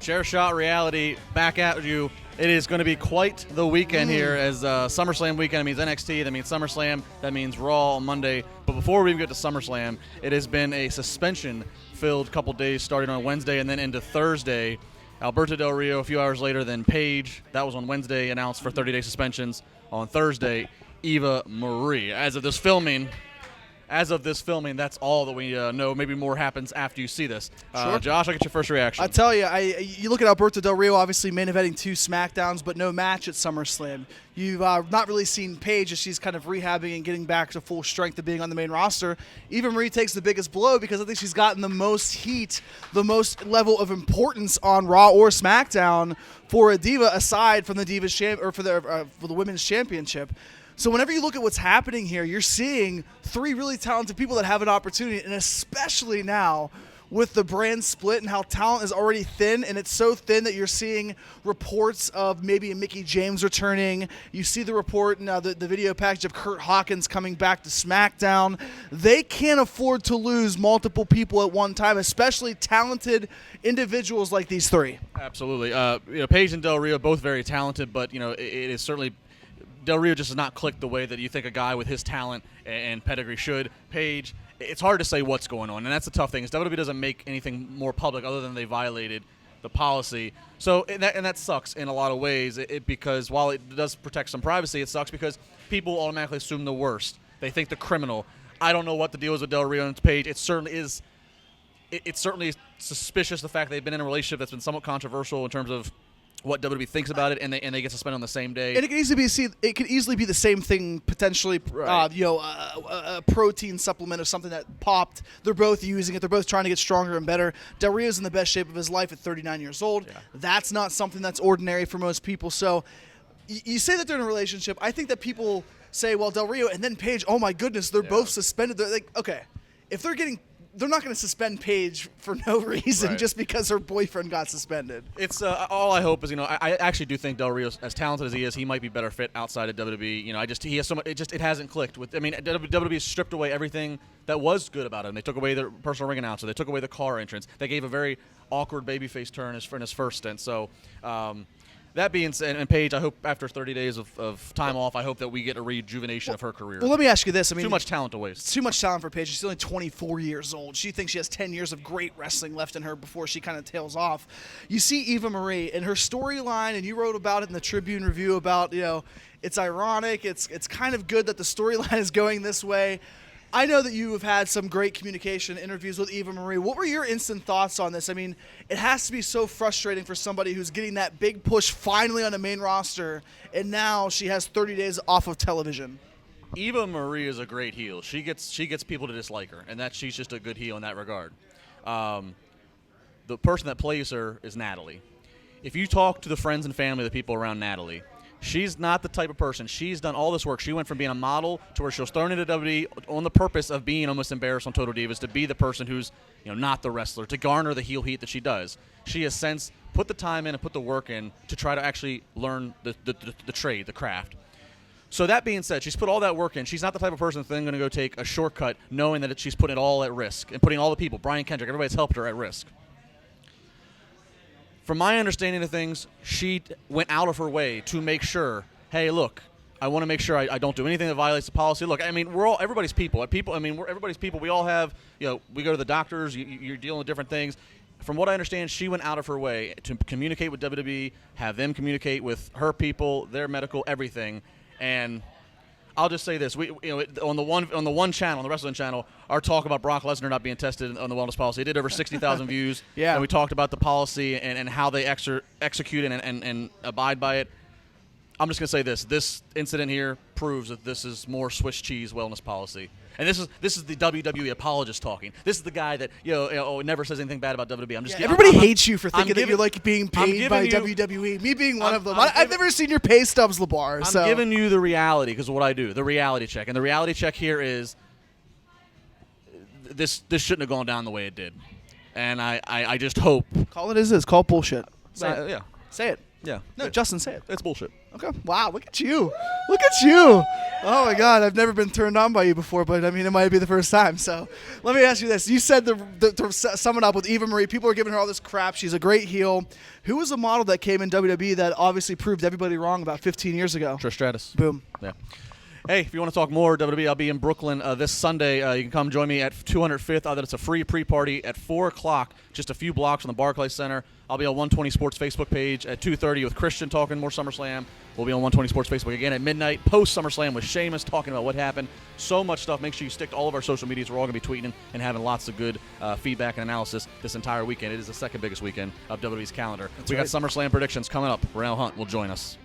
Chair Shot Reality back at you. It is going to be quite the weekend here as SummerSlam weekend. That means NXT, that means SummerSlam, that means Raw on Monday. But before we even get to SummerSlam, it has been a suspension-filled couple days starting on Wednesday and then into Thursday. Alberto Del Rio a few hours later, then Paige. That was on Wednesday, announced for 30-day suspensions. On Thursday, Eva Marie. As of this filming, that's all that we know. Maybe more happens after you see this. Sure. Josh, I'll get your first reaction. I tell you, you look at Alberto Del Rio, obviously main eventing 2 SmackDowns, but no match at SummerSlam. You've not really seen Paige as she's kind of rehabbing and getting back to full strength of being on the main roster. Eva Marie takes the biggest blow because I think she's gotten the most heat, the most level of importance on Raw or SmackDown for a diva, aside from the Divas or for the Women's Championship. So whenever you look at what's happening here, you're seeing 3 really talented people that have an opportunity, and especially now with the brand split and how talent is already thin, and it's so thin that you're seeing reports of maybe a Mickie James returning. You see the report now, the video package of Kurt Hawkins coming back to SmackDown. They can't afford to lose multiple people at one time, especially talented individuals like these 3. Absolutely. Paige and Del Rio both very talented, but it is certainly Del Rio just has not clicked the way that you think a guy with his talent and pedigree should. Paige, it's hard to say what's going on, and that's the tough thing. Is WWE doesn't make anything more public other than they violated the policy. So and that sucks in a lot of ways. Because while it does protect some privacy, it sucks because people automatically assume the worst. They think the criminal. I don't know what the deal is with Del Rio and Paige. It certainly is. It's certainly suspicious the fact they've been in a relationship that's been somewhat controversial in terms of what WWE thinks about it, and they get suspended on the same day. And it could easily be the same thing potentially. Right. A protein supplement or something that popped. They're both using it. They're both trying to get stronger and better. Del Rio's in the best shape of his life at 39 years old. Yeah. That's not something that's ordinary for most people. So you say that they're in a relationship. I think that people say, well, Del Rio and then Paige, oh my goodness, they're both suspended. They're like, okay, if they're not going to suspend Paige for no reason just because her boyfriend got suspended. It's all I hope is, I actually do think Del Rio, as talented as he is, he might be better fit outside of WWE. He has so much. It hasn't clicked with. WWE stripped away everything that was good about him. They took away the personal ring announcer. They took away the car entrance. They gave a very awkward babyface turn in his first stint. So. That being said, and Paige, I hope after 30 days of time off, I hope that we get a rejuvenation of her career. Well, let me ask you this. Too much talent to waste. It's too much talent for Paige. She's only 24 years old. She thinks she has 10 years of great wrestling left in her before she kind of tails off. You see Eva Marie and her storyline, and you wrote about it in the Tribune review about, it's ironic. It's kind of good that the storyline is going this way. I know that you have had some great communication interviews with Eva Marie. What were your instant thoughts on this? It has to be so frustrating for somebody who's getting that big push finally on the main roster, and now she has 30 days off of television. Eva Marie is a great heel. She gets people to dislike her, and that she's just a good heel in that regard. The person that plays her is Natalie. If you talk to the friends and family, the people around Natalie, she's not the type of person. She's done all this work. She went from being a model to where she was thrown into WWE on the purpose of being almost embarrassed on Total Divas to be the person who's not the wrestler, to garner the heel heat that she does. She has since put the time in and put the work in to try to actually learn the trade, the craft. So that being said, she's put all that work in. She's not the type of person that's then going to go take a shortcut knowing that she's putting it all at risk and putting all the people, Brian Kendrick, everybody that's helped her at risk. From my understanding of things, she went out of her way to make sure, hey, look, I want to make sure I don't do anything that violates the policy. Look, we're everybody's people. We're everybody's people. We all have, we go to the doctors. You're dealing with different things. From what I understand, she went out of her way to communicate with WWE, have them communicate with her people, their medical, everything. And I'll just say this: on the one channel, on the WrestleZone channel, our talk about Brock Lesnar not being tested on the wellness policy, it did over 60,000 views. Yeah, and we talked about the policy and how they execute and abide by it. I'm just gonna say this: this incident here proves that this is more Swiss cheese wellness policy. And this is the WWE apologist talking. This is the guy that never says anything bad about WWE. Everybody hates you for thinking that you're like being paid by WWE. Me being one of them. I've never seen your pay stubs, LeBar. I'm giving you the reality because of what I do, the reality check. And the reality check here is this shouldn't have gone down the way it did. And I just hope. Call it as is. Call bullshit. Yeah. Say it. Yeah. No, Justin, say it. It's bullshit. Okay. Wow, look at you. Look at you. Oh, my God. I've never been turned on by you before, but, I mean, it might be the first time. So let me ask you this. You said to sum it up with Eva Marie, people are giving her all this crap. She's a great heel. Who was a model that came in WWE that obviously proved everybody wrong about 15 years ago? Trish Stratus. Boom. Yeah. Hey, if you want to talk more WWE, I'll be in Brooklyn this Sunday. You can come join me at 205th. It's a free pre-party at 4 o'clock, just a few blocks from the Barclays Center. I'll be on 120 Sports Facebook page at 2:30 with Christian talking more SummerSlam. We'll be on 120 Sports Facebook again at midnight, post SummerSlam with Sheamus talking about what happened. So much stuff. Make sure you stick to all of our social medias. We're all going to be tweeting and having lots of good feedback and analysis this entire weekend. It is the second biggest weekend of WWE's calendar. We got SummerSlam predictions coming up. Renell Hunt will join us.